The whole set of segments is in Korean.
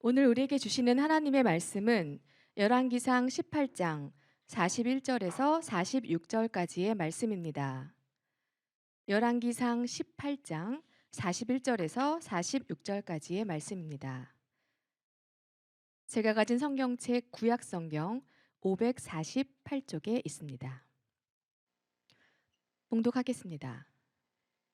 오늘 우리에게 주시는 하나님의 말씀은 열왕기상 18장 41절에서 46절까지의 말씀입니다. 열왕기상 18장 41절에서 46절까지의 말씀입니다. 제가 가진 성경책 구약성경 548쪽에 있습니다. 봉독하겠습니다.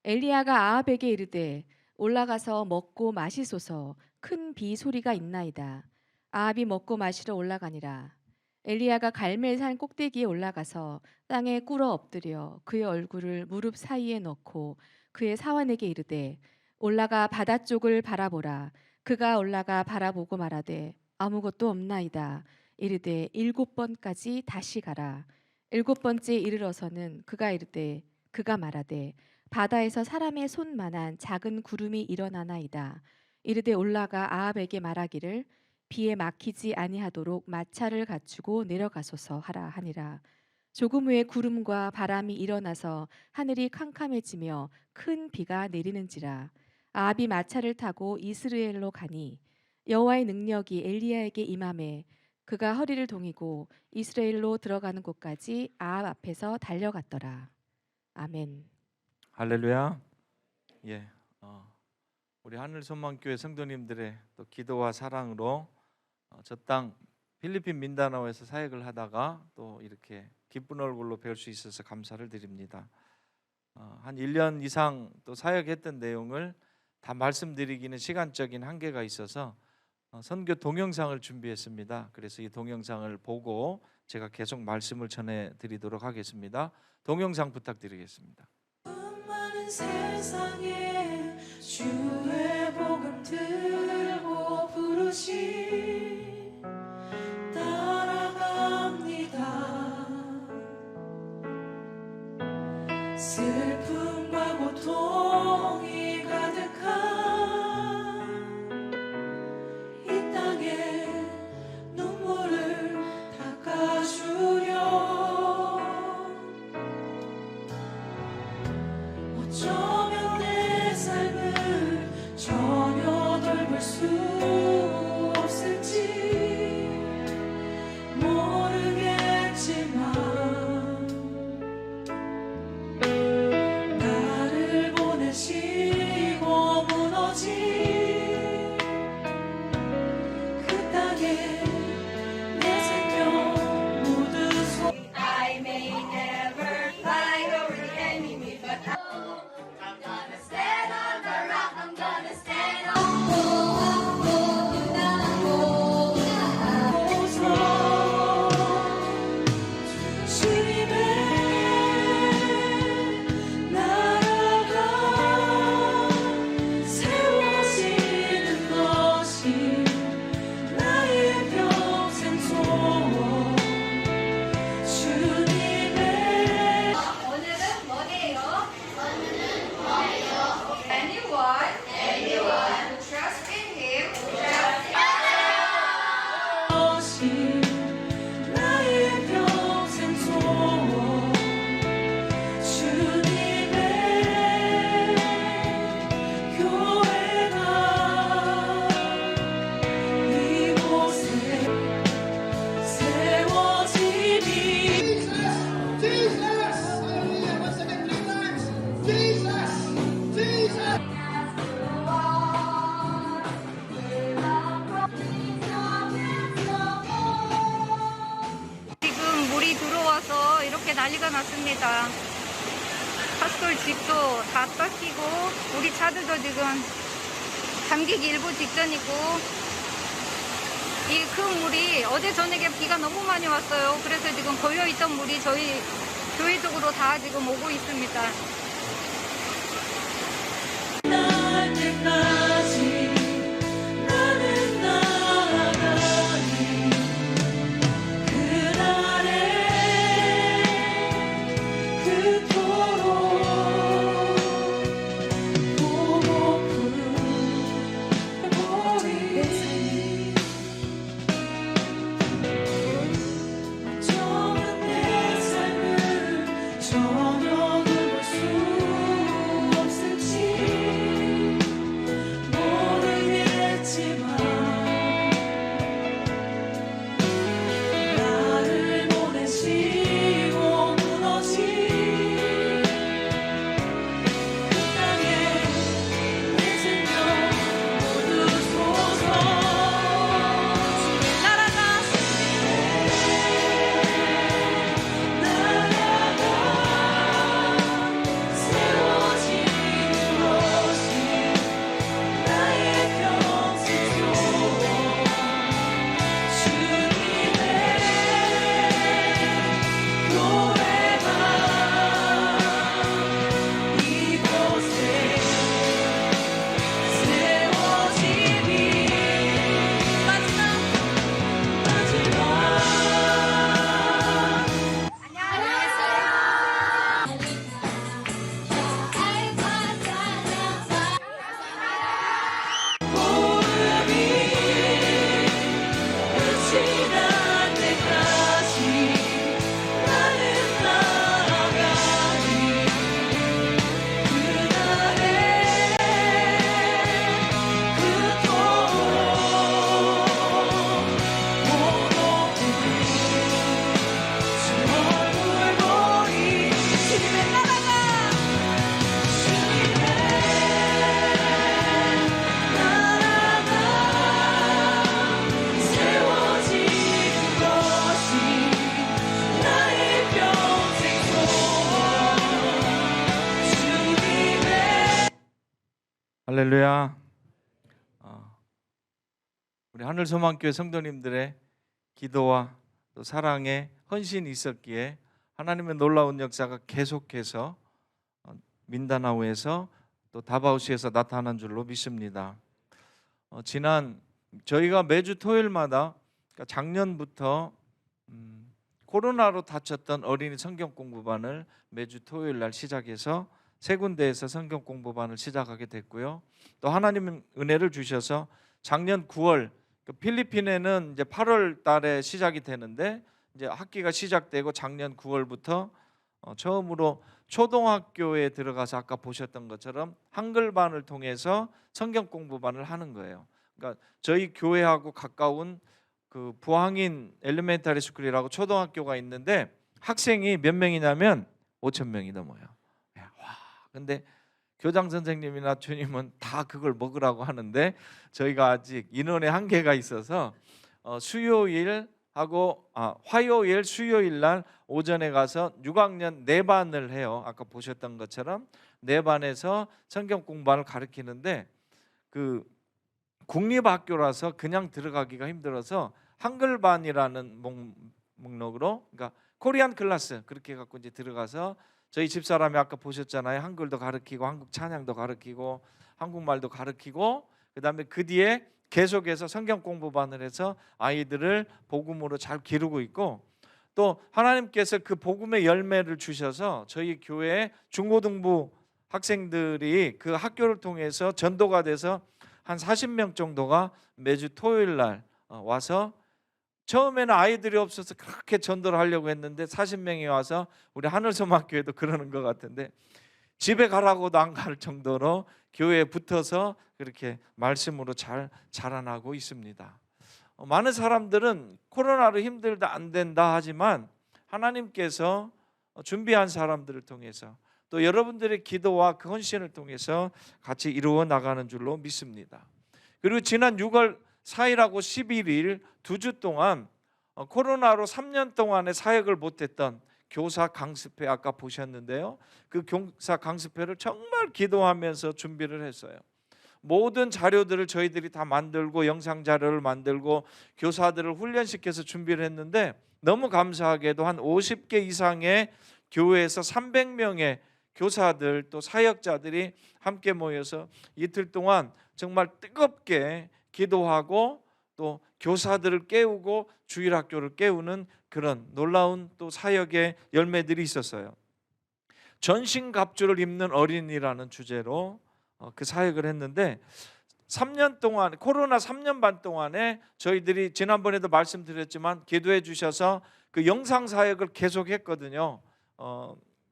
엘리야가 아합에게 이르되 올라가서 먹고 마시소서, 큰 비 소리가 있나이다. 아합이 먹고 마시러 올라가니라. 엘리야가 갈멜산 꼭대기에 올라가서 땅에 꿇어 엎드려 그의 얼굴을 무릎 사이에 넣고 그의 사환에게 이르되 올라가 바다 쪽을 바라보라. 그가 올라가 바라보고 말하되 아무것도 없나이다. 이르되 7번까지 다시 가라. 7번째 이르러서는 그가 말하되 바다에서 사람의 손만한 작은 구름이 일어나나이다. 이르되 올라가 아합에게 말하기를 비에 막히지 아니하도록 마차를 갖추고 내려가소서 하라 하니라. 조금 후에 구름과 바람이 일어나서 하늘이 캄캄해지며 큰 비가 내리는지라. 아합이 마차를 타고 이스라엘로 가니 여호와의 능력이 엘리야에게 임하매 그가 허리를 동이고 이스라엘로 들어가는 곳까지 아합 앞에서 달려갔더라. 아멘. 할렐루야. 예, 우리 하늘소망교회 성도님들의 또 기도와 사랑으로 저 땅 필리핀 민다나오에서 사역을 하다가 또 이렇게 기쁜 얼굴로 뵐 수 있어서 감사를 드립니다. 한 1년 이상 또 사역했던 내용을 다 말씀드리기는 시간적인 한계가 있어서 선교 동영상을 준비했습니다. 그래서 이 동영상을 보고 제가 계속 말씀을 전해드리도록 하겠습니다. 동영상 부탁드리겠습니다. 세상에 주의 복음 들고 부르시 따라갑니다. 슬픔과 고통이 가득한 이 땅에 눈물을 닦아주려 어쩌면 내 삶을 전혀 돌볼 수 없을지 모르겠지만 나를 보내시고 무너진 그 땅에 내 생명 모두 I may never fly over the enemy but I'm gonna stand on the rock. I'm gonna stand on 주님의 나라가 세워지는 것이 나의 평생 소원. 주님의 오늘은 뭐예요? Anyone who trusts in Him, 것이 나의 평생 소원. 주님의 교회가 이곳에 세워지니 지금 물이 들어와서 이렇게 난리가 났습니다. 파스톨 집도 다 닦이고 우리 차들도 지금 잠기기 일부 직전이고 이 큰 물이 어제 저녁에 비가 너무 많이 왔어요. 그래서 지금 고여있던 물이 저희 교회 쪽으로 다 지금 오고 있습니다. 날 때까지 나는 나아가리. 그날에 그토록 보고픈 머리 어쩌면 내 삶을 전혀 돌볼 수 없을지 할렐루야. 우리 하늘소망교회 성도님들의 기도와 또 사랑에 헌신이 있었기에 하나님의 놀라운 역사가 계속해서 민다나오에서 또 다바오시에서 나타난 줄로 믿습니다. 지난 저희가 매주 토요일마다 그러니까 작년부터 코로나로 다쳤던 어린이 성경 공부반을 매주 토요일 날 시작해서 세 군데에서 성경 공부반을 시작하게 됐고요. 또 하나님은 은혜를 주셔서 작년 9월 필리핀에는 이제 8월 달에 시작이 되는데 이제 학기가 시작되고 작년 9월부터 처음으로 초등학교에 들어가서 아까 보셨던 것처럼 한글반을 통해서 성경 공부반을 하는 거예요. 그러니까 저희 교회하고 가까운 그 부항인 엘리멘터리 스쿨이라고 초등학교가 있는데 학생이 몇 명이냐면 5천 명이 넘어요. 와, 근데 교장 선생님이나 주님은 다 그걸 먹으라고 하는데 저희가 아직 인원의 한계가 있어서 화요일, 수요일 날 오전에 가서 6학년 4반을 해요. 아까 보셨던 것처럼 4반에서 성경 공부를 가르치는데 그 국립학교라서 그냥 들어가기가 힘들어서 한글반이라는 목록으로 그러니까 코리안 클래스 그렇게 갖고 이제 들어가서 저희 집사람이 아까 보셨잖아요. 한글도 가르치고 한국 찬양도 가르치고 한국말도 가르치고 그다음에 그 뒤에 계속해서 성경 공부반을 해서 아이들을 복음으로 잘 기르고 있고 또 하나님께서 그 복음의 열매를 주셔서 저희 교회 중고등부 학생들이 그 학교를 통해서 전도가 돼서 한 40명 정도가 매주 토요일 날 와서 처음에는 아이들이 없어서 그렇게 전도를 하려고 했는데 40명이 와서 우리 하늘소망교회도 그러는 것 같은데 집에 가라고도 안 갈 정도로 교회에 붙어서 그렇게 말씀으로 잘 자라나고 있습니다. 많은 사람들은 코로나로 힘들다 안 된다 하지만 하나님께서 준비한 사람들을 통해서 또 여러분들의 기도와 그 헌신을 통해서 같이 이루어 나가는 줄로 믿습니다. 그리고 지난 6월 4일하고 11일 2주 동안 코로나로 3년 동안의 사역을 못했던 교사 강습회 아까 보셨는데요. 그 교사 강습회를 정말 기도하면서 준비를 했어요. 모든 자료들을 저희들이 다 만들고 영상 자료를 만들고 교사들을 훈련시켜서 준비를 했는데 너무 감사하게도 한 50개 이상의 교회에서 300명의 교사들 또 사역자들이 함께 모여서 이틀 동안 정말 뜨겁게 기도하고 또 교사들을 깨우고 주일학교를 깨우는 그런 놀라운 또 사역의 열매들이 있었어요. 전신갑주를 입는 어린이라는 주제로 그 사역을 했는데 3년 동안 코로나 3년 반 동안에 저희들이 지난번에도 말씀드렸지만 기도해 주셔서 그 영상 사역을 계속했거든요.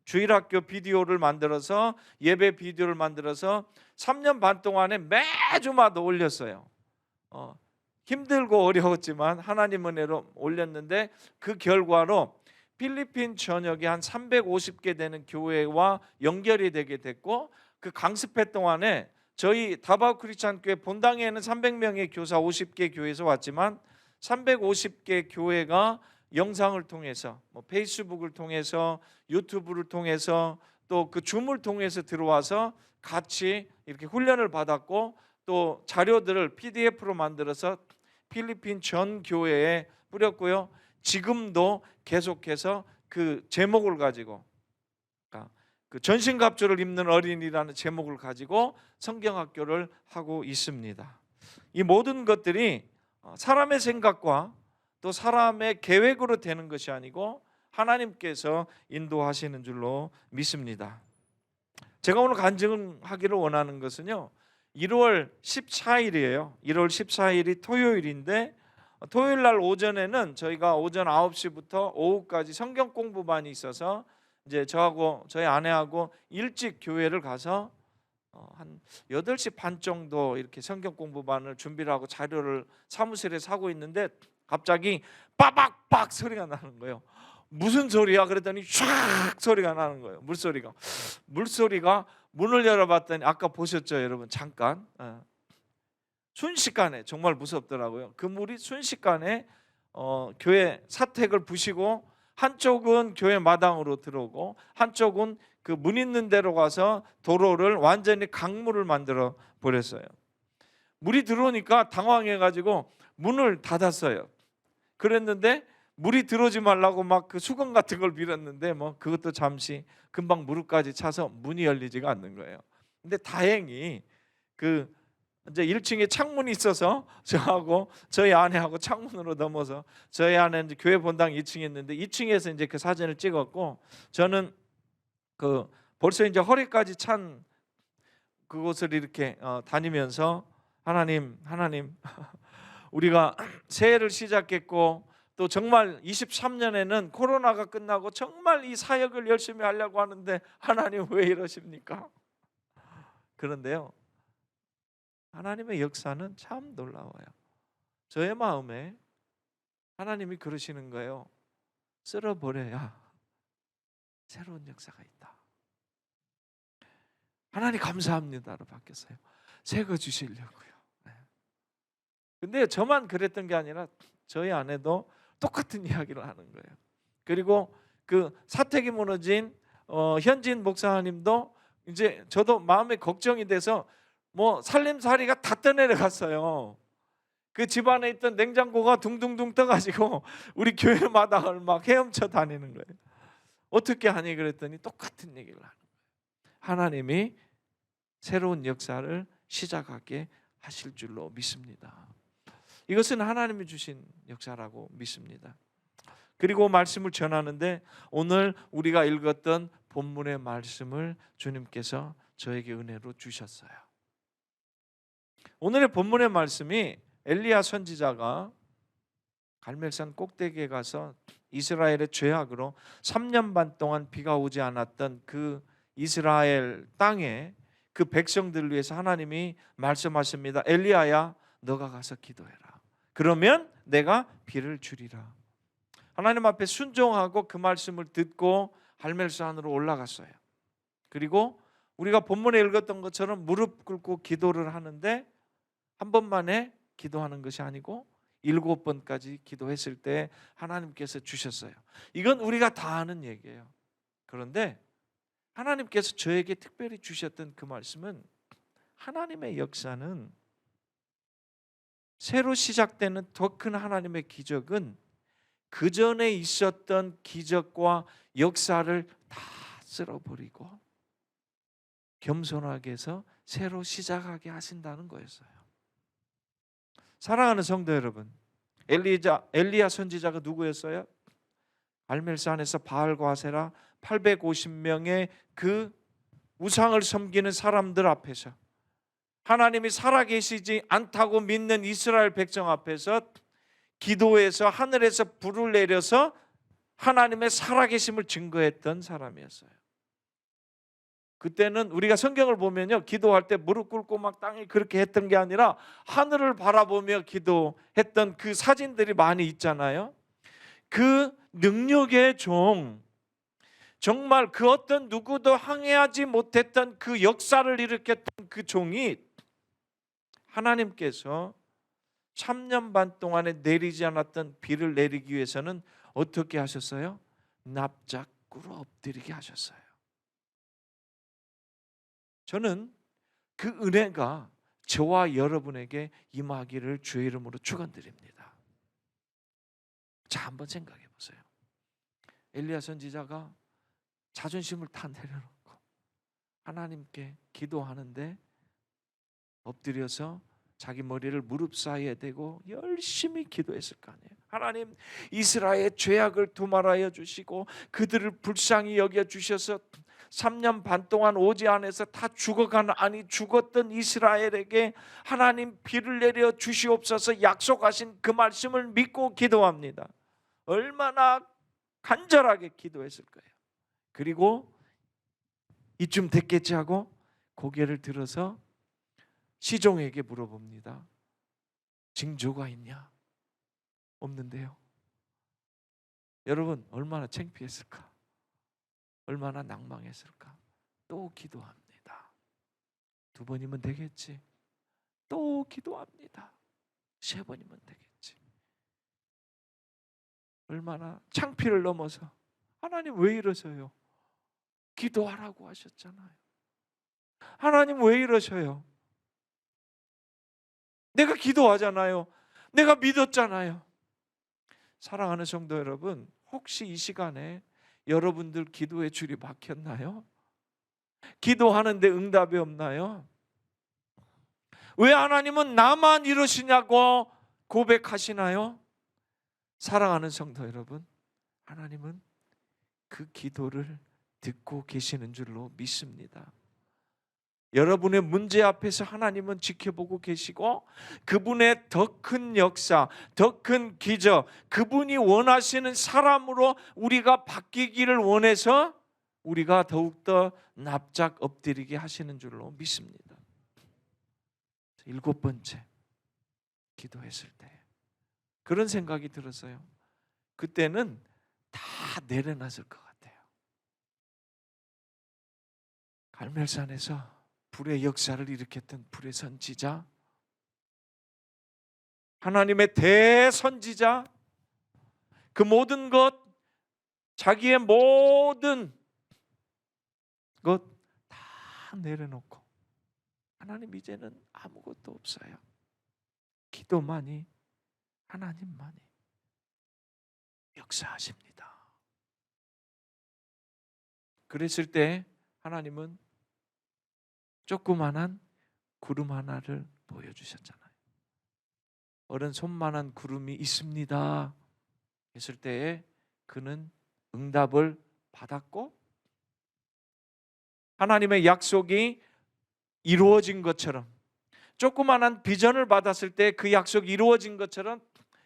주일학교 비디오를 만들어서 예배 비디오를 만들어서 3년 반 동안에 매주마다 올렸어요. 힘들고 어려웠지만 하나님 은혜로 올렸는데 그 결과로 필리핀 전역에 한 350개 되는 교회와 연결이 되게 됐고 그 강습회 동안에 저희 다바오 크리스찬 교회 본당에는 300명의 교사 50개 교회에서 왔지만 350개 교회가 영상을 통해서 페이스북을 통해서 유튜브를 통해서 또 그 줌을 통해서 들어와서 같이 이렇게 훈련을 받았고 또 자료들을 PDF로 만들어서 필리핀 전 교회에 뿌렸고요. 지금도 계속해서 그 제목을 가지고 그 전신갑주를 입는 어린이라는 제목을 가지고 성경학교를 하고 있습니다. 이 모든 것들이 사람의 생각과 또 사람의 계획으로 되는 것이 아니고 하나님께서 인도하시는 줄로 믿습니다. 제가 오늘 간증하기를 원하는 것은요 1월 14일이에요 1월 14일이 토요일인데 토요일 날 오전에는 저희가 오전 9시부터 오후까지 성경 공부반이 있어서 이제 저하고 저희 아내하고 일찍 교회를 가서 한 8시 반 정도 이렇게 성경 공부반을 준비를 하고 자료를 사무실에 사고 있는데 갑자기 빠박박 소리가 나는 거예요. 무슨 소리야? 그랬더니 샥 소리가 나는 거예요. 물소리가 문을 열어봤더니 아까 보셨죠 여러분 잠깐 순식간에 정말 무섭더라고요. 그 물이 순식간에 교회 사택을 부시고 한쪽은 교회 마당으로 들어오고 한쪽은 그 문 있는 데로 가서 도로를 완전히 강물을 만들어 버렸어요. 물이 들어오니까 당황해가지고 문을 닫았어요. 그랬는데 물이 들어오지 말라고 막 그 수건 같은 걸 밀었는데 뭐 그것도 잠시 금방 무릎까지 차서 문이 열리지가 않는 거예요. 근데 다행히 그 이제 1층에 창문이 있어서 저하고 저희 아내하고 창문으로 넘어서 저희 아내는 이제 교회 본당 2층에 있는데 2층에서 이제 그 사진을 찍었고 저는 그 벌써 이제 허리까지 찬 그곳을 이렇게 다니면서 하나님 우리가 새해를 시작했고 또 정말 23년에는 코로나가 끝나고 정말 이 사역을 열심히 하려고 하는데 하나님 왜 이러십니까? 그런데요, 하나님의 역사는 참 놀라워요. 저의 마음에 하나님이 그러시는 거예요. 쓸어버려야 새로운 역사가 있다. 하나님 감사합니다로 바뀌었어요. 새 거 주시려고요. 근데 저만 그랬던 게 아니라 저희 아내도 똑같은 이야기를 하는 거예요. 그리고 그 사택이 무너진 현진 목사님도 이제 저도 마음에 걱정이 돼서 뭐 살림살이가 다 떠내려갔어요. 그 집안에 있던 냉장고가 둥둥둥 떠가지고 우리 교회 마당을 막 헤엄쳐 다니는 거예요. 어떻게 하니 그랬더니 똑같은 얘기를 하는 거예요. 하나님이 새로운 역사를 시작하게 하실 줄로 믿습니다. 이것은 하나님이 주신 역사라고 믿습니다. 그리고 말씀을 전하는데 오늘 우리가 읽었던 본문의 말씀을 주님께서 저에게 은혜로 주셨어요. 오늘의 본문의 말씀이 엘리야 선지자가 갈멜산 꼭대기에 가서 이스라엘의 죄악으로 3년 반 동안 비가 오지 않았던 그 이스라엘 땅에 그 백성들을 위해서 하나님이 말씀하십니다. 엘리야야, 너가 가서 기도해라. 그러면 내가 비를 주리라. 하나님 앞에 순종하고 그 말씀을 듣고 갈멜산으로 올라갔어요. 그리고 우리가 본문에 읽었던 것처럼 무릎 꿇고 기도를 하는데 한 번만에 기도하는 것이 아니고 7번까지 기도했을 때 하나님께서 주셨어요. 이건 우리가 다 아는 얘기예요. 그런데 하나님께서 저에게 특별히 주셨던 그 말씀은 하나님의 역사는 새로 시작되는 더 큰 하나님의 기적은 그 전에 있었던 기적과 역사를 다 쓸어버리고 겸손하게 해서 새로 시작하게 하신다는 거였어요. 사랑하는 성도 여러분, 엘리야 선지자가 누구였어요? 갈멜산에서 바알과 아세라 850명의 그 우상을 섬기는 사람들 앞에서 하나님이 살아계시지 않다고 믿는 이스라엘 백성 앞에서 기도해서 하늘에서 불을 내려서 하나님의 살아계심을 증거했던 사람이었어요. 그때는 우리가 성경을 보면요, 기도할 때 무릎 꿇고 막 땅에 그렇게 했던 게 아니라 하늘을 바라보며 기도했던 그 사진들이 많이 있잖아요. 그 능력의 종, 정말 그 어떤 누구도 항해하지 못했던 그 역사를 일으켰던 그 종이 하나님께서 3년 반 동안에 내리지 않았던 비를 내리기 위해서는 어떻게 하셨어요? 납작으로 엎드리게 하셨어요. 저는 그 은혜가 저와 여러분에게 임하기를 주의 이름으로 축원드립니다. 자, 한번 생각해 보세요. 엘리야 선지자가 자존심을 다 내려놓고 하나님께 기도하는데 엎드려서 자기 머리를 무릎 사이에 대고 열심히 기도했을 거 아니에요. 하나님, 이스라엘의 죄악을 도말하여 주시고 그들을 불쌍히 여겨 주셔서 3년 반 동안 오지 않아서 다 죽었던 이스라엘에게 하나님 비를 내려 주시옵소서 약속하신 그 말씀을 믿고 기도합니다. 얼마나 간절하게 기도했을 거예요. 그리고 이쯤 됐겠지 하고 고개를 들어서 시종에게 물어봅니다. 징조가 있냐? 없는데요. 여러분, 얼마나 창피했을까? 얼마나 낭망했을까? 또 기도합니다. 2번이면 되겠지. 또 기도합니다. 3번이면 되겠지. 얼마나 창피를 넘어서 하나님 왜 이러세요? 기도하라고 하셨잖아요. 하나님 왜 이러셔요? 내가 기도하잖아요. 내가 믿었잖아요. 사랑하는 성도 여러분, 혹시 이 시간에 여러분들 기도의 줄이 막혔나요? 기도하는데 응답이 없나요? 왜 하나님은 나만 이러시냐고 고백하시나요? 사랑하는 성도 여러분, 하나님은 그 기도를 듣고 계시는 줄로 믿습니다. 여러분의 문제 앞에서 하나님은 지켜보고 계시고 그분의 더 큰 역사, 더 큰 기적, 그분이 원하시는 사람으로 우리가 바뀌기를 원해서 우리가 더욱더 납작 엎드리게 하시는 줄로 믿습니다. 7번째, 기도했을 때 그런 생각이 들었어요. 그때는 다 내려놨을 것 같아요. 갈멜산에서 불의 역사를 일으켰던 불의 선지자, 하나님의 대선지자, 그 모든 것, 자기의 모든 것 다 내려놓고 하나님 이제는 아무것도 없어요. 기도만이, 하나님만이 역사하십니다. 그랬을 때 하나님은 조그만한 구름 하나를 보여주셨잖아요. 오른손만한 구름이 있습니다 했을 때에 그는 응답을 받았고 하나님의 약속이 이루어진 것처럼, 조그만한 비전을 받았을 때 그 약속이 이루어진 것처럼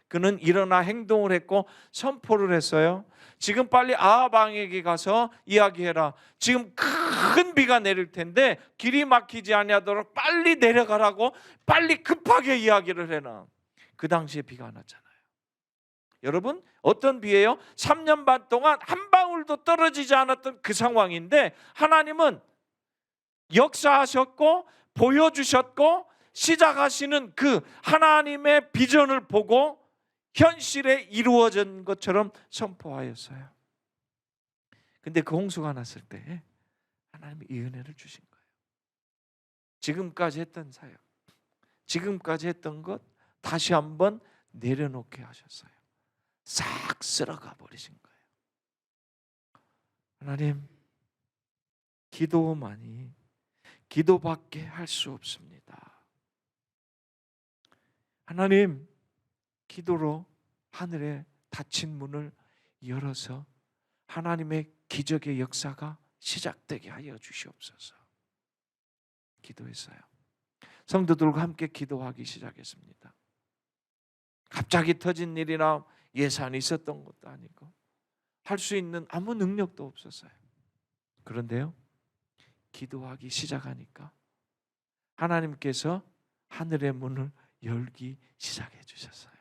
그는 일어나 행동을 했고 선포를 했어요. 지금 빨리 아합 왕에게 가서 이야기해라. 지금 큰 비가 내릴 텐데 길이 막히지 아니하도록 빨리 내려가라고 빨리 급하게 이야기를 해라. 그 당시에 비가 안 왔잖아요. 여러분, 어떤 비예요? 3년 반 동안 한 방울도 떨어지지 않았던 그 상황인데 하나님은 역사하셨고 보여주셨고 시작하시는 그 하나님의 비전을 보고 현실에 이루어진 것처럼 선포하였어요. 근데 그 홍수가 났을 때 하나님이 이 은혜를 주신 거예요. 지금까지 했던 사역, 지금까지 했던 것 다시 한번 내려놓게 하셨어요. 싹 쓸어가 버리신 거예요. 하나님, 기도만이 기도밖에 할 수 없습니다. 하나님, 기도로 하늘에 닫힌 문을 열어서 하나님의 기적의 역사가 시작되게 하여 주시옵소서. 기도했어요. 성도들과 함께 기도하기 시작했습니다. 갑자기 터진 일이나 예산이 있었던 것도 아니고 할 수 있는 아무 능력도 없었어요. 그런데요, 기도하기 시작하니까 하나님께서 하늘의 문을 열기 시작해 주셨어요.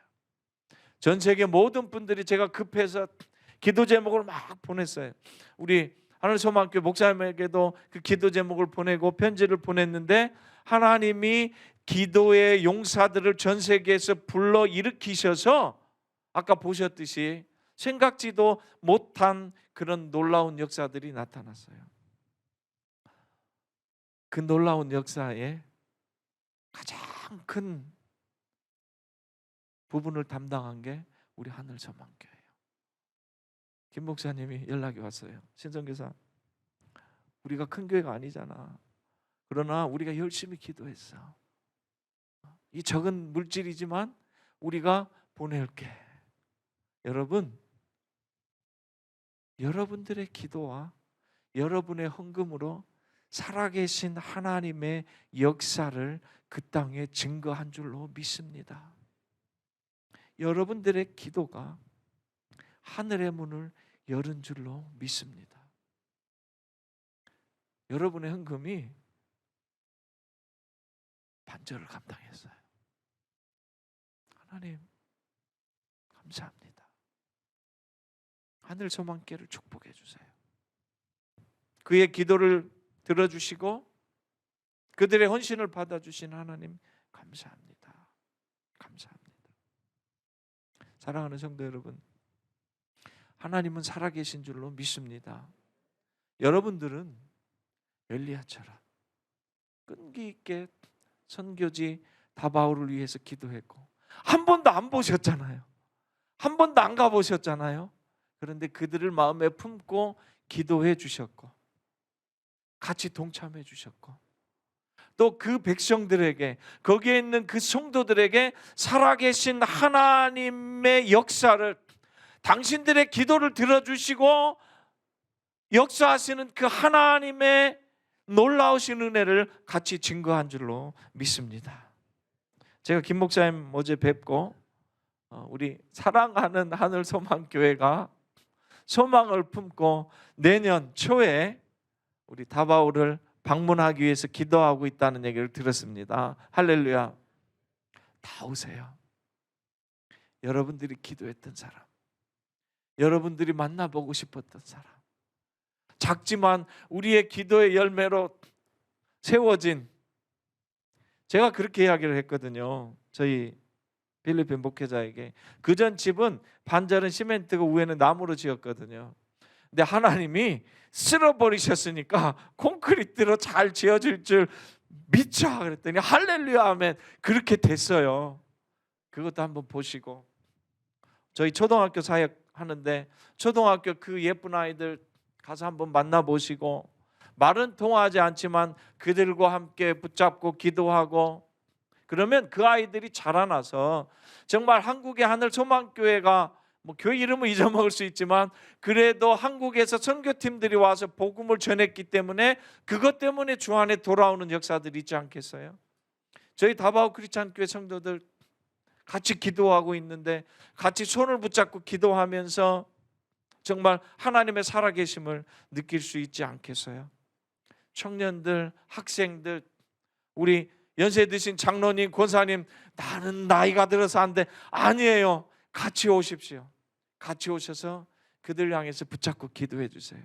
전 세계 모든 분들이 제가 급해서 기도 제목을 막 보냈어요. 우리 하늘소망교회 목사님에게도 그 기도 제목을 보내고 편지를 보냈는데 하나님이 기도의 용사들을 전 세계에서 불러 일으키셔서 아까 보셨듯이 생각지도 못한 그런 놀라운 역사들이 나타났어요. 그 놀라운 역사에 가장 큰 부분을 담당한 게 우리 하늘소망교회예요. 김 목사님이 연락이 왔어요. 신성교사, 우리가 큰 교회가 아니잖아. 그러나 우리가 열심히 기도했어. 이 적은 물질이지만 우리가 보낼게. 여러분, 여러분들의 기도와 여러분의 헌금으로 살아계신 하나님의 역사를 그 땅에 증거한 줄로 믿습니다. 여러분들의 기도가 하늘의 문을 열은 줄로 믿습니다. 여러분의 헌금이 반절을 감당했어요. 하나님, 감사합니다. 하늘소망교회를 축복해 주세요. 그의 기도를 들어주시고 그들의 헌신을 받아주신 하나님 감사합니다. 감사합니다. 사랑하는 성도 여러분, 하나님은 살아계신 줄로 믿습니다. 여러분들은 엘리야처럼 끈기 있게 선교지 다바오를 위해서 기도했고, 한 번도 안 보셨잖아요. 한 번도 안 가보셨잖아요. 그런데 그들을 마음에 품고 기도해 주셨고, 같이 동참해 주셨고, 또 그 백성들에게, 거기에 있는 그 성도들에게 살아계신 하나님의 역사를, 당신들의 기도를 들어주시고 역사하시는 그 하나님의 놀라우신 은혜를 같이 증거한 줄로 믿습니다. 제가 김 목사님 어제 뵙고 우리 사랑하는 하늘소망교회가 소망을 품고 내년 초에 우리 다바오를 방문하기 위해서 기도하고 있다는 얘기를 들었습니다. 할렐루야. 다 오세요. 여러분들이 기도했던 사람, 여러분들이 만나보고 싶었던 사람, 작지만 우리의 기도의 열매로 세워진, 제가 그렇게 이야기를 했거든요. 저희 필리핀 목회자에게. 그전 집은 반절은 시멘트고 위에는 나무로 지었거든요. 근데 하나님이 쓸어버리셨으니까 콘크리트로 잘 지어질 줄 믿자 그랬더니 할렐루야 아멘, 그렇게 됐어요. 그것도 한번 보시고, 저희 초등학교 사역 하는데 초등학교 그 예쁜 아이들 가서 한번 만나보시고, 말은 통하지 않지만 그들과 함께 붙잡고 기도하고, 그러면 그 아이들이 자라나서 정말 한국의 하늘소망교회가, 뭐 교회 이름을 잊어먹을 수 있지만 그래도 한국에서 선교팀들이 와서 복음을 전했기 때문에 그것 때문에 주 안에 돌아오는 역사들이 있지 않겠어요? 저희 다바오 크리스찬 교회 성도들 같이 기도하고 있는데 같이 손을 붙잡고 기도하면서 정말 하나님의 살아계심을 느낄 수 있지 않겠어요? 청년들, 학생들, 우리 연세 드신 장로님, 권사님, 나는 나이가 들어서 안 돼. 아니에요. 같이 오십시오. 같이 오셔서 그들 향해서 붙잡고 기도해 주세요.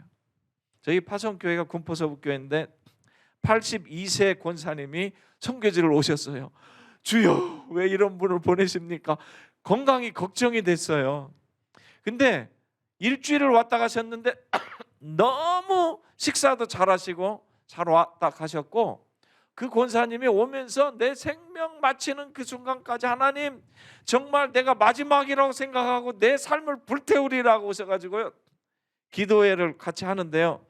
저희 파송교회가 군포서북교회인데 82세 권사님이 선교지를 오셨어요. 주여, 왜 이런 분을 보내십니까? 건강이 걱정이 됐어요. 근데 일주일을 왔다 가셨는데 너무 식사도 잘하시고 잘 왔다 가셨고, 그 권사님이 오면서 내 생명 마치는 그 순간까지 하나님 정말 내가 마지막이라고 생각하고 내 삶을 불태우리라고 오셔가지고요 기도회를 같이 하는데요,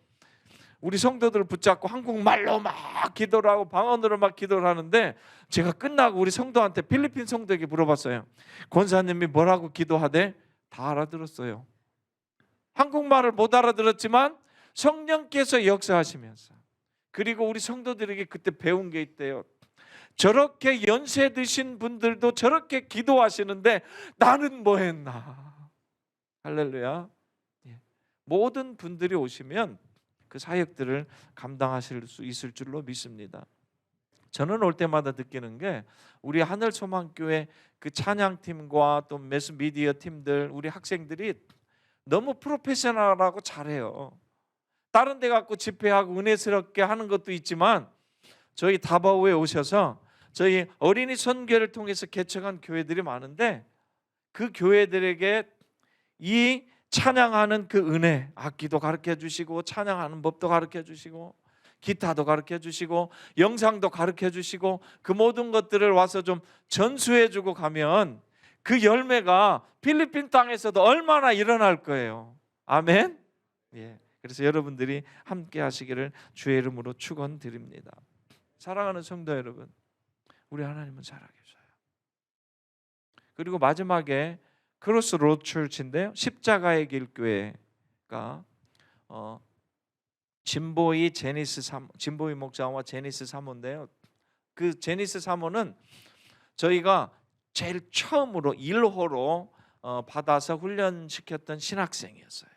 우리 성도들을 붙잡고 한국말로 막 기도를 하고 방언으로 막 기도를 하는데, 제가 끝나고 우리 성도한테, 필리핀 성도에게 물어봤어요. 권사님이 뭐라고 기도하대? 다 알아들었어요. 한국말을 못 알아들었지만 성령께서 역사하시면서, 그리고 우리 성도들에게 그때 배운 게 있대요. 저렇게 연세 드신 분들도 저렇게 기도하시는데 나는 뭐 했나. 할렐루야. 모든 분들이 오시면 그 사역들을 감당하실 수 있을 줄로 믿습니다. 저는 올 때마다 느끼는 게 우리 하늘소망교회 그 찬양팀과 또 매스미디어 팀들, 우리 학생들이 너무 프로페셔널하고 잘해요. 다른 데 갖고 집회하고 은혜스럽게 하는 것도 있지만 저희 다바오에 오셔서 저희 어린이 선교를 통해서 개척한 교회들이 많은데, 그 교회들에게 이 찬양하는 그 은혜, 악기도 가르쳐 주시고 찬양하는 법도 가르쳐 주시고 기타도 가르쳐 주시고 영상도 가르쳐 주시고 그 모든 것들을 와서 좀 전수해 주고 가면 그 열매가 필리핀 땅에서도 얼마나 일어날 거예요. 아멘. 예. 그래서 여러분들이 함께 하시기를 주의 이름으로 축원드립니다. 사랑하는 성도 여러분, 우리 하나님은 살아계셔요. 그리고 마지막에 크로스 로드 철치인데요, 십자가의 길 교회가 진보이 목사와 제니스 사모인데요, 그 제니스 사모는 저희가 제일 처음으로 1호로 받아서 훈련시켰던 신학생이었어요.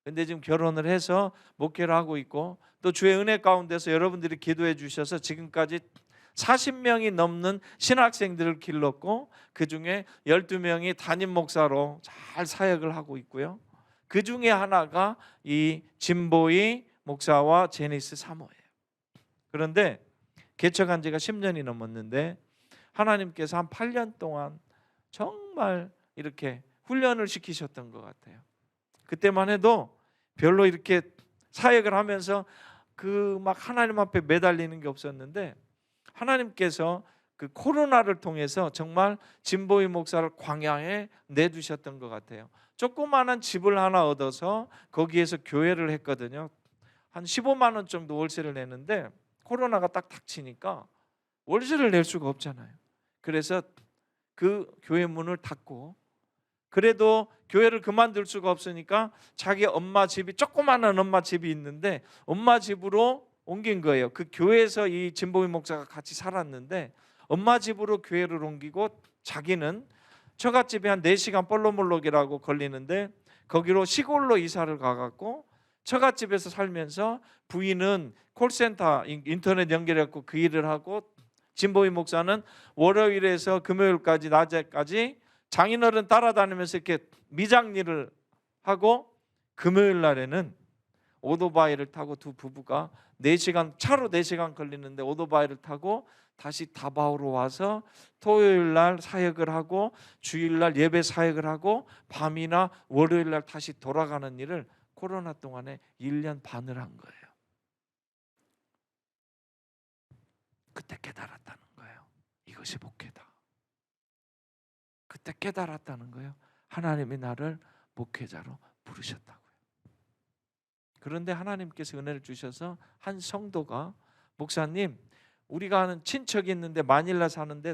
근데 지금 결혼을 해서 목회를 하고 있고, 또 주의 은혜 가운데서 여러분들이 기도해 주셔서 지금까지 40명이 넘는 신학생들을 길렀고, 그 중에 12명이 담임 목사로 잘 사역을 하고 있고요. 그 중에 하나가 이 진보이 목사와 제니스 사모예요. 그런데 개척한 지가 10년이 넘었는데 하나님께서 한 8년 동안 정말 이렇게 훈련을 시키셨던 것 같아요. 그때만 해도 별로 이렇게 사역을 하면서 그 막 하나님 앞에 매달리는 게 없었는데 하나님께서 그 코로나를 통해서 정말 진보이 목사를 광야에 내두셨던 것 같아요. 조그마한 집을 하나 얻어서 거기에서 교회를 했거든요. 한 15만 원 정도 월세를 내는데 코로나가 딱 닥치니까 월세를 낼 수가 없잖아요. 그래서 그 교회 문을 닫고, 그래도 교회를 그만둘 수가 없으니까 자기 엄마 집이, 조그마한 엄마 집이 있는데 엄마 집으로 옮긴 거예요. 그 교회에서 이 진보이 목사가 같이 살았는데 엄마 집으로 교회를 옮기고, 자기는 처갓집이 한 4시간 볼로몰록이라고 걸리는데 거기로 시골로 이사를 가갖고 처갓집에서 살면서 부인은 콜센터 인터넷 연결해갖고 그 일을 하고, 진보이 목사는 월요일에서 금요일까지 낮에까지 장인어른 따라다니면서 이렇게 미장 일을 하고, 금요일 날에는 오토바이를 타고 두 부부가 4시간, 차로 4시간 걸리는데 오토바이를 타고 다시 다바오로 와서 토요일 날 사역을 하고 주일 날 예배 사역을 하고 밤이나 월요일 날 다시 돌아가는 일을 코로나 동안에 1년 반을 한 거예요. 그때 깨달았다는 거예요. 이것이 목회다. 그때 깨달았다는 거예요. 하나님이 나를 목회자로 부르셨다고요. 그런데 하나님께서 은혜를 주셔서 한 성도가, 목사님, 우리가 아는 친척이 있는데 마닐라 사는데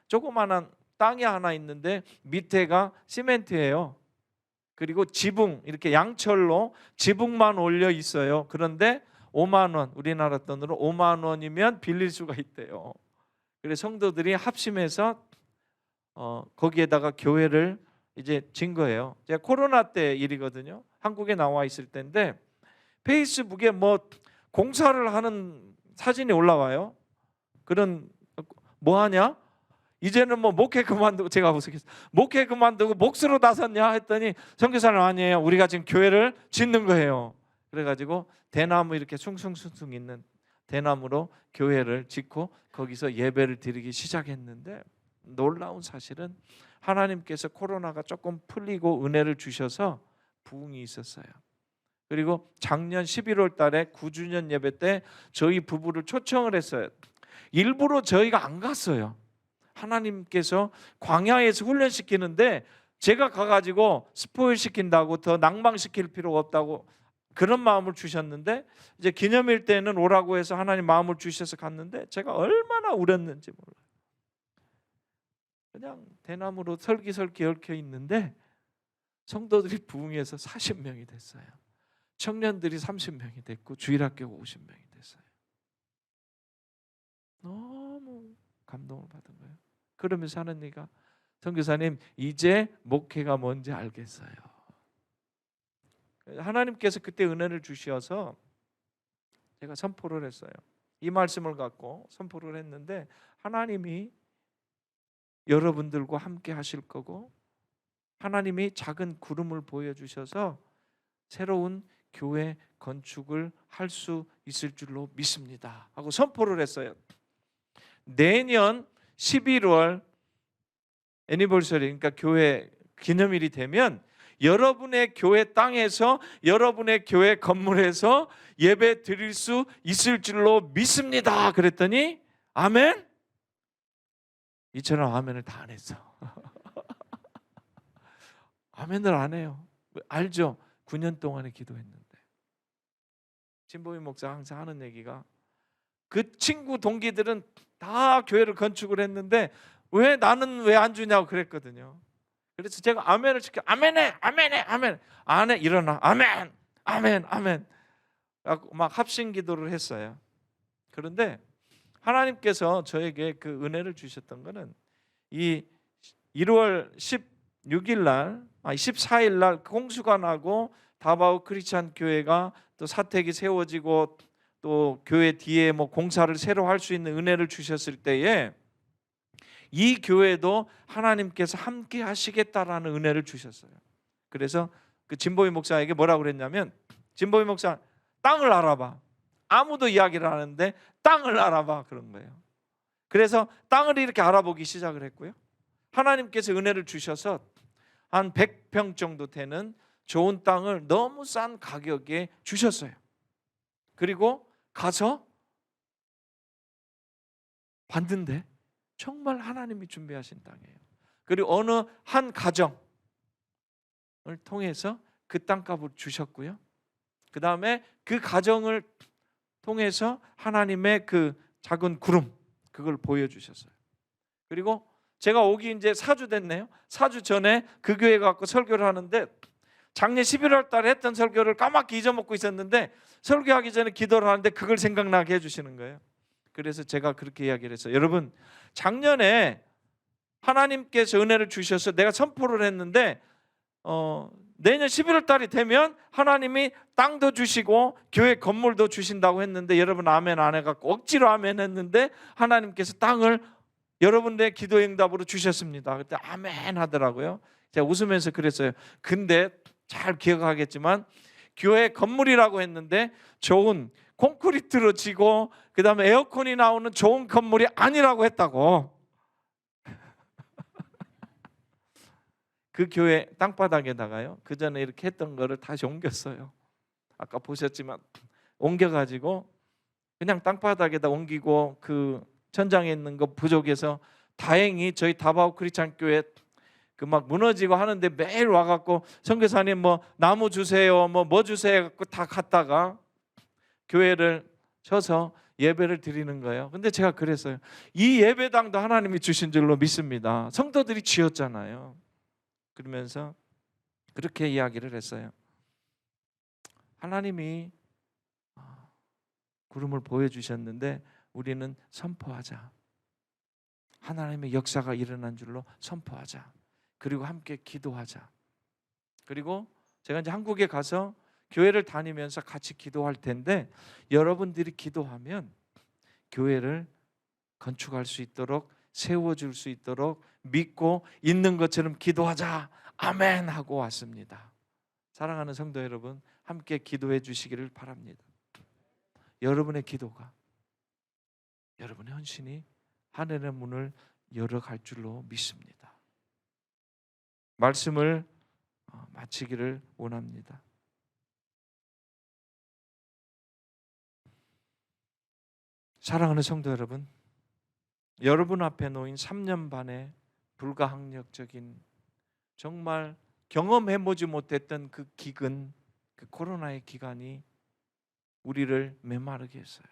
조그마한 땅이 하나 있는데 밑에가 시멘트예요. 그리고 지붕, 이렇게 양철로 지붕만 올려 있어요. 그런데 5만 원, 우리나라 돈으로 5만 원이면 빌릴 수가 있대요. 그래서 성도들이 합심해서 거기에다가 교회를 이제 진 거예요. 제가 코로나 때 일이거든요. 한국에 나와 있을 때인데 페이스북에 뭐 공사를 하는 사진이 올라와요. 그런, 뭐 하냐? 이제는 뭐 목회 그만두고, 제가 무색했어요. 목회 그만두고 목수로 나섰냐 했더니 선교사는 아니에요. 우리가 지금 교회를 짓는 거예요. 그래가지고 대나무 이렇게 숭숭숭숭 있는 대나무로 교회를 짓고 거기서 예배를 드리기 시작했는데, 놀라운 사실은 하나님께서 코로나가 조금 풀리고 은혜를 주셔서 부흥이 있었어요. 그리고 작년 11월 달에 9주년 예배 때 저희 부부를 초청을 했어요. 일부러 저희가 안 갔어요. 하나님께서 광야에서 훈련시키는데 제가 가가지고 스포일 시킨다고, 더 낭망시킬 필요가 없다고 그런 마음을 주셨는데, 이제 기념일 때는 오라고 해서 하나님 마음을 주셔서 갔는데 제가 얼마나 울었는지 몰라요. 그냥 대나무로 설기설기 얽혀 있는데 성도들이 부흥해서 40명이 됐어요. 청년들이 30명이 됐고 주일학교가 50명이 됐어요. 너무 감동을 받은 거예요. 그러면서 하는 얘기가, 선교사님, 이제 목회가 뭔지 알겠어요. 하나님께서 그때 은혜를 주셔서 제가 선포를 했어요. 이 말씀을 갖고 선포를 했는데 하나님이 여러분들과 함께 하실 거고, 하나님이 작은 구름을 보여주셔서 새로운 교회 건축을 할 수 있을 줄로 믿습니다 하고 선포를 했어요. 내년 11월 애니버서리, 그러니까 교회 기념일이 되면 여러분의 교회 땅에서, 여러분의 교회 건물에서 예배 드릴 수 있을 줄로 믿습니다 그랬더니 아멘? 이처럼 아멘을 다 안 했어. 아멘을 안 해요. 알죠? 9년 동안에 기도했는데. 진보이 목사 항상 하는 얘기가, 그 친구 동기들은 다 교회를 건축을 했는데 왜 나는 왜 안 주냐고 그랬거든요. 그래서 제가 아멘을 시켜, 아멘해, 아멘해, 아멘, 안 해, 일어나, 아멘, 아멘, 아멘, 막 합심 기도를 했어요. 그런데 하나님께서 저에게 그 은혜를 주셨던 거는 이 1월 16일 날, 14일 날 홍수가 나고 다바오 크리스찬 교회가 또 사택이 세워지고 또 교회 뒤에 뭐 공사를 새로 할 수 있는 은혜를 주셨을 때에 이 교회도 하나님께서 함께 하시겠다라는 은혜를 주셨어요. 그래서 그 진보이 목사에게 뭐라고 그랬냐면, 진보이 목사, 땅을 알아봐. 아무도 이야기를 안 하는데 땅을 알아봐, 그런 거예요. 그래서 땅을 이렇게 알아보기 시작을 했고요. 하나님께서 은혜를 주셔서 한 100평 정도 되는 좋은 땅을 너무 싼 가격에 주셨어요. 그리고 가서 봤는데 정말 하나님이 준비하신 땅이에요. 그리고 어느 한 가정을 통해서 그 땅값을 주셨고요. 그 다음에 그 가정을 통해서 하나님의 그 작은 구름, 그걸 보여주셨어요. 그리고 제가 오기 이제 4주 됐네요. 4주 전에 그 교회 가서 설교를 하는데 작년 11월 달에 했던 설교를 까맣게 잊어먹고 있었는데 설교하기 전에 기도를 하는데 그걸 생각나게 해주시는 거예요. 그래서 제가 그렇게 이야기를 했어요. 여러분, 작년에 하나님께서 은혜를 주셔서 내가 선포를 했는데 내년 11월 달이 되면 하나님이 땅도 주시고 교회 건물도 주신다고 했는데 여러분 아멘 안 해갖고 억지로 아멘 했는데 하나님께서 땅을 여러분의 기도 응답으로 주셨습니다. 그때 아멘 하더라고요. 제가 웃으면서 그랬어요. 근데 잘 기억하겠지만 교회 건물이라고 했는데 좋은 콘크리트로 지고 그 다음에 에어컨이 나오는 좋은 건물이 아니라고 했다고. 그 교회 땅바닥에다가요, 그 전에 이렇게 했던 거를 다시 옮겼어요. 아까 보셨지만 옮겨가지고 그냥 땅바닥에다 옮기고 그 천장에 있는 거 부족해서 다행히 저희 다바오 크리스찬 교회 그 막 무너지고 하는데 매일 와갖고 선교사님 뭐 나무 주세요 뭐 주세요 갖고 다 갔다가 교회를 쳐서 예배를 드리는 거예요. 근데 제가 그랬어요. 이 예배당도 하나님이 주신 줄로 믿습니다. 성도들이 지었잖아요. 그러면서 그렇게 이야기를 했어요. 하나님이 구름을 보여주셨는데 우리는 선포하자. 하나님의 역사가 일어난 줄로 선포하자. 그리고 함께 기도하자. 그리고 제가 이제 한국에 가서 교회를 다니면서 같이 기도할 텐데 여러분들이 기도하면 교회를 건축할 수 있도록 세워줄 수 있도록 믿고 있는 것처럼 기도하자. 아멘 하고 왔습니다. 사랑하는 성도 여러분, 함께 기도해 주시기를 바랍니다. 여러분의 기도가, 여러분의 헌신이 하늘의 문을 열어갈 줄로 믿습니다. 말씀을 마치기를 원합니다. 사랑하는 성도 여러분, 여러분 앞에 놓인 3년 반의 불가항력적인 정말 경험해보지 못했던 그 기근, 그 코로나의 기간이 우리를 메마르게 했어요.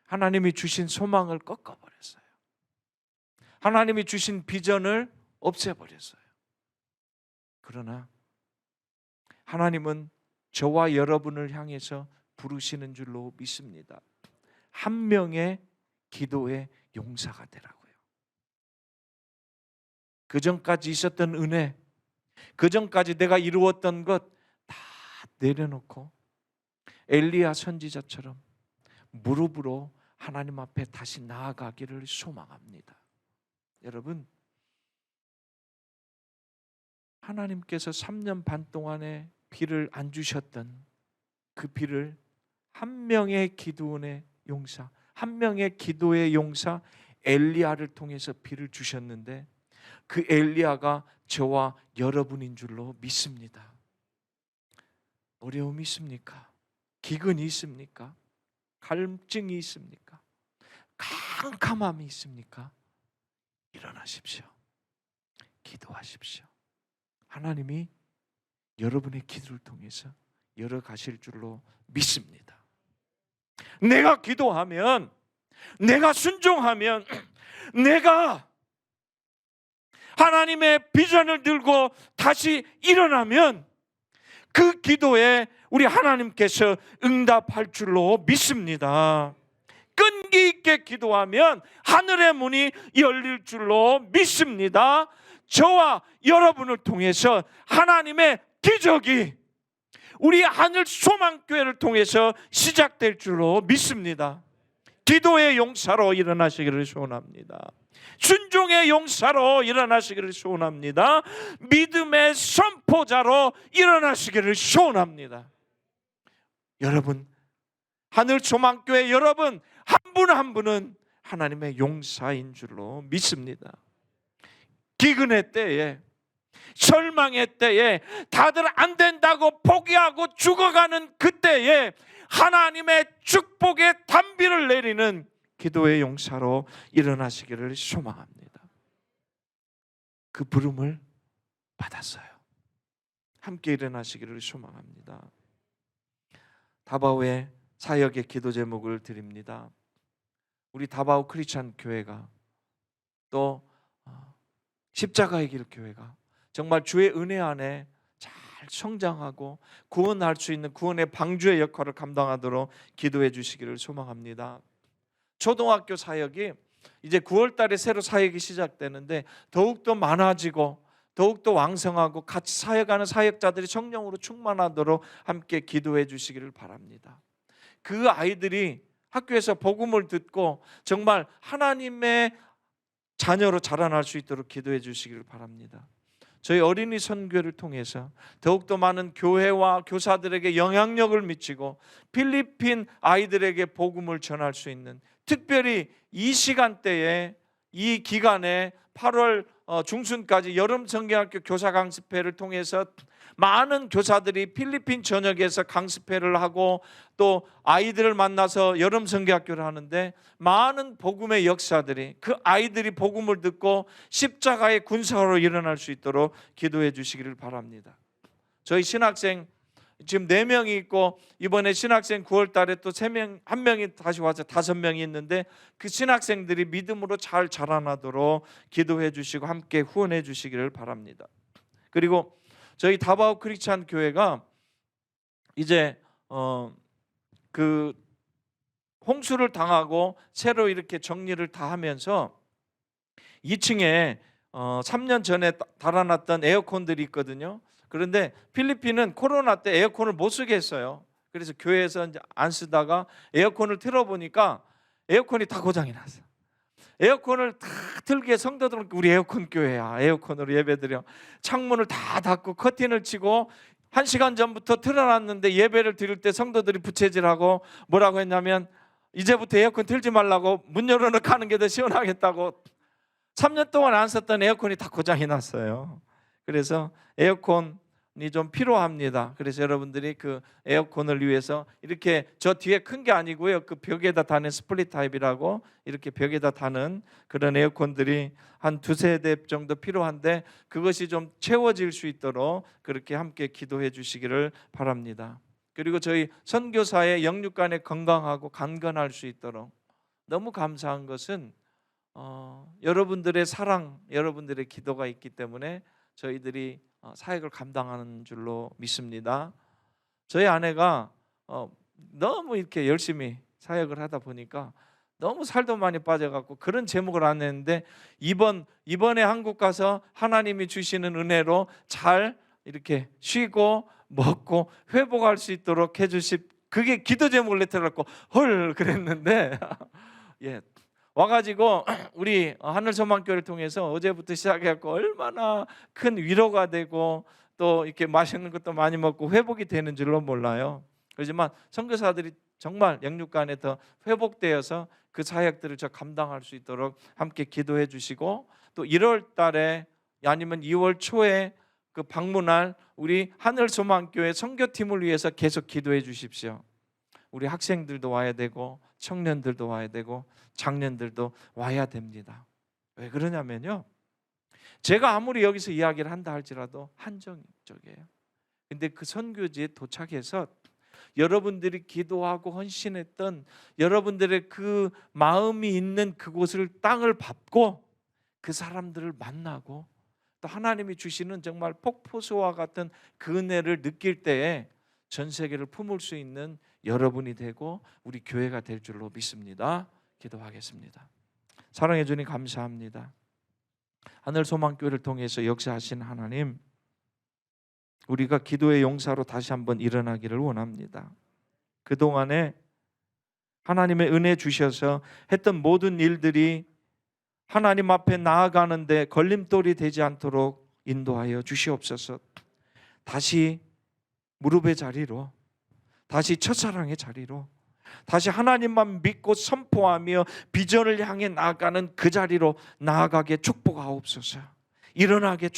하나님이 주신 소망을 꺾어버렸어요. 하나님이 주신 비전을 없애버렸어요. 그러나 하나님은 저와 여러분을 향해서 부르시는 줄로 믿습니다. 한 명의 기도의 용사가 되라고요. 그 전까지 있었던 은혜, 그 전까지 내가 이루었던 것 다 내려놓고 엘리야 선지자처럼 무릎으로 하나님 앞에 다시 나아가기를 소망합니다. 여러분, 하나님께서 3년 반 동안에 비를 안 주셨던 그 비를 한 명의 기도원의 용사, 한 명의 기도의 용사 엘리야를 통해서 비를 주셨는데 그 엘리야가 저와 여러분인 줄로 믿습니다. 어려움이 있습니까? 기근이 있습니까? 갈증이 있습니까? 캄캄함이 있습니까? 일어나십시오. 기도하십시오. 하나님이 여러분의 기도를 통해서 열어가실 줄로 믿습니다. 내가 기도하면, 내가 순종하면, 내가 하나님의 비전을 들고 다시 일어나면 그 기도에 우리 하나님께서 응답할 줄로 믿습니다. 끈기 있게 기도하면 하늘의 문이 열릴 줄로 믿습니다. 저와 여러분을 통해서 하나님의 기적이 우리 하늘 소망교회를 통해서 시작될 줄로 믿습니다. 기도의 용사로 일어나시기를 소원합니다. 순종의 용사로 일어나시기를 소원합니다. 믿음의 선포자로 일어나시기를 소원합니다. 여러분, 하늘 소망교회 여러분 한 분 한 분은 하나님의 용사인 줄로 믿습니다. 기근의 때에, 절망의 때에, 다들 안 된다고 포기하고 죽어가는 그때에 하나님의 축복의 단비를 내리는 기도의 용사로 일어나시기를 소망합니다. 그 부름을 받았어요. 함께 일어나시기를 소망합니다. 다바오의 사역의 기도 제목을 드립니다. 우리 다바오 크리스찬 교회가 또 십자가의 길 교회가 정말 주의 은혜 안에 잘 성장하고 구원할 수 있는 구원의 방주의 역할을 감당하도록 기도해 주시기를 소망합니다. 초등학교 사역이 이제 9월 달에 새로 사역이 시작되는데 더욱더 많아지고 더욱더 왕성하고 같이 사역하는 사역자들이 성령으로 충만하도록 함께 기도해 주시기를 바랍니다. 그 아이들이 학교에서 복음을 듣고 정말 하나님의 자녀로 자라날 수 있도록 기도해 주시기를 바랍니다. 저희 어린이 선교를 통해서 더욱더 많은 교회와 교사들에게 영향력을 미치고 필리핀 아이들에게 복음을 전할 수 있는, 특별히 이 시간대에 이 기간에 8월 중순까지 여름 성경학교 교사 강습회를 통해서 많은 교사들이 필리핀 전역에서 강습회를 하고 또 아이들을 만나서 여름 성경학교를 하는데 많은 복음의 역사들이 그 아이들이 복음을 듣고 십자가의 군사로 일어날 수 있도록 기도해 주시기를 바랍니다. 저희 신학생 지금 4명이 있고 이번에 신학생 9월 달에 또 3명, 1명이 다시 와서 5명이 있는데 그 신학생들이 믿음으로 잘 자라나도록 기도해 주시고 함께 후원해 주시기를 바랍니다. 그리고 저희 다바오 크리스찬 교회가 이제 그 홍수를 당하고 새로 이렇게 정리를 다 하면서 2층에 3년 전에 달아났던 에어컨들이 있거든요. 그런데 필리핀은 코로나 때 에어컨을 못 쓰게 했어요. 그래서 교회에서 이제 안 쓰다가 에어컨을 틀어보니까 에어컨이 다 고장이 났어요. 에어컨을 다 틀게 성도들은 우리 에어컨 교회야, 에어컨으로 예배드려. 창문을 다 닫고 커튼을 치고 1시간 전부터 틀어놨는데 예배를 드릴 때 성도들이 부채질하고 뭐라고 했냐면 이제부터 에어컨 틀지 말라고 문 열어놓고 하는 게 더 시원하겠다고. 3년 동안 안 썼던 에어컨이 다 고장이 났어요. 그래서 에어컨이 좀 필요합니다. 그래서 여러분들이 그 에어컨을 위해서 이렇게 저 뒤에 큰 게 아니고요, 그 벽에다 다는 스플릿 타입이라고 이렇게 벽에다 다는 그런 에어컨들이 한 2-3대 정도 필요한데 그것이 좀 채워질 수 있도록 그렇게 함께 기도해 주시기를 바랍니다. 그리고 저희 선교사의 영육간에 건강하고 강건할 수 있도록 너무 감사한 것은 여러분들의 사랑, 여러분들의 기도가 있기 때문에 저희들이 사역을 감당하는 줄로 믿습니다. 저희 아내가 너무 이렇게 열심히 사역을 하다 보니까 너무 살도 많이 빠져갖고 그런 제목을 안 했는데 이번에 한국 가서 하나님이 주시는 은혜로 잘 이렇게 쉬고 먹고 회복할 수 있도록 해주시, 그게 기도 제목을 내더라고. 헐 그랬는데 예. 와가지고 우리 하늘소망교회를 통해서 어제부터 시작해갖고 얼마나 큰 위로가 되고 또 이렇게 맛있는 것도 많이 먹고 회복이 되는 줄로 몰라요. 그렇지만 선교사들이 정말 영육간에 더 회복되어서 그 사역들을 저 감당할 수 있도록 함께 기도해 주시고 또 1월 달에 아니면 2월 초에 그 방문할 우리 하늘소망교회 선교팀을 위해서 계속 기도해 주십시오. 우리 학생들도 와야 되고 청년들도 와야 되고 장년들도 와야 됩니다. 왜 그러냐면요, 제가 아무리 여기서 이야기를 한다 할지라도 한정적이에요. 근데 그 선교지에 도착해서 여러분들이 기도하고 헌신했던 여러분들의 그 마음이 있는 그곳을 땅을 밟고 그 사람들을 만나고 또 하나님이 주시는 정말 폭포수와 같은 그 은혜를 느낄 때에 전 세계를 품을 수 있는 여러분이 되고 우리 교회가 될 줄로 믿습니다. 기도하겠습니다. 사랑해 주님 감사합니다. 하늘소망교회를 통해서 역사하신 하나님, 우리가 기도의 용사로 다시 한번 일어나기를 원합니다. 그동안에 하나님의 은혜 주셔서 했던 모든 일들이 하나님 앞에 나아가는데 걸림돌이 되지 않도록 인도하여 주시옵소서. 다시 무릎의 자리로, 다시 첫사랑의 자리로, 다시 하나님만 믿고 선포하며 비전을 향해 나아가는 그 자리로 나아가게 축복하옵소서. 일어나게